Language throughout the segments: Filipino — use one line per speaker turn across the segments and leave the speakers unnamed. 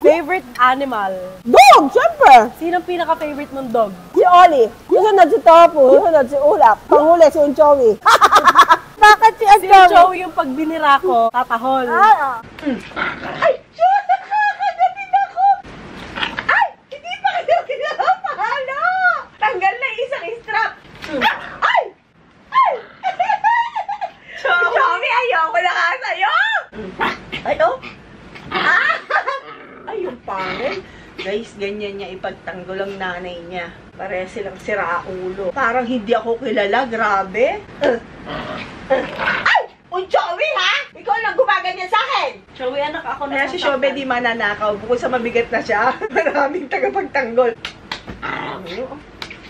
Favorite animal?
Dog, syempre.
Sinong pinaka-favorite mong dog?
Si Oli. Susunod si Tofu. Susunod si Ulap. Panghuli si Unchowi. Bakit si
Si
Unchowi?
Joey yung pag binira ko, tatahol.
Ay, Diyos! Nakakagatin ako! Ay! Hindi pa kayo kinapahalo! Tanggal na isang strap! Ay! Ay! Chomi, ayoko na nga sa'yo! Ay, oh! Ah! Ay, yung pangil. Guys, ganyan niya ipagtanggol ang nanay niya. Pare silang siraulo. Parang hindi ako kilala, grabe. Ay! Unchowi, ha? Ikaw lang gumaganyan sa akin!
Joey, anak, ako na.
Kaya si Shobe di mananakaw. Bukod sa mabigat na siya, maraming tagapagtanggol.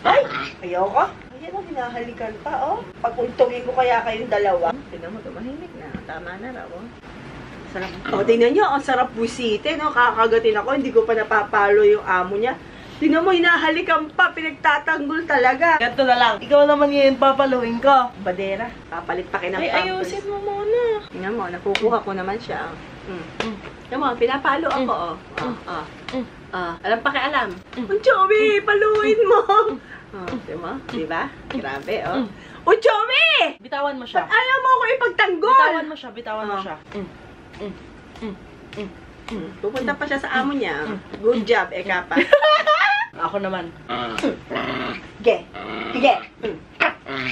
Ay! Ayoko. Ayan o, hinahalikan pa, oh. Pag-untungin ko kaya kayong dalawa. Tignan mo, tumahimik na. Tama na raw, oh. Sarap. Oh, tingnan nyo, ang sarap busitin, no? Kakagatin ako, hindi ko pa napapalo yung amo niya. Tingnan mo, hinahalikan pa, pinagtatanggol talaga.
Ganto na lang. Ikaw naman ngayon papaluin ko.
Badera, papalit pa kayo ng
Ay,
pampers.
ayusin mo muna.
Tingnan mo, nakukuha ko naman siya. Tingnan mo, pinapalo ako, oh. Alam pa kay alam. Joey, paluin mo! Tingnan mo, diba? Grabe, oh. Joey!
Bitawan mo siya.
Ayaw mo ako ipagtanggol!
Bitawan mo siya, bitawan mo siya.
Pupunta pa siya sa amo niya. Good job, Ekapa.
Ako naman.
Ge! Ge!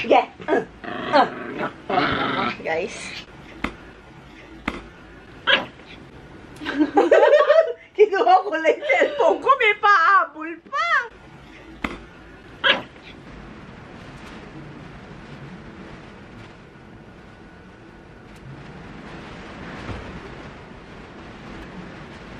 Ge! Guys. Kinuha ko lang si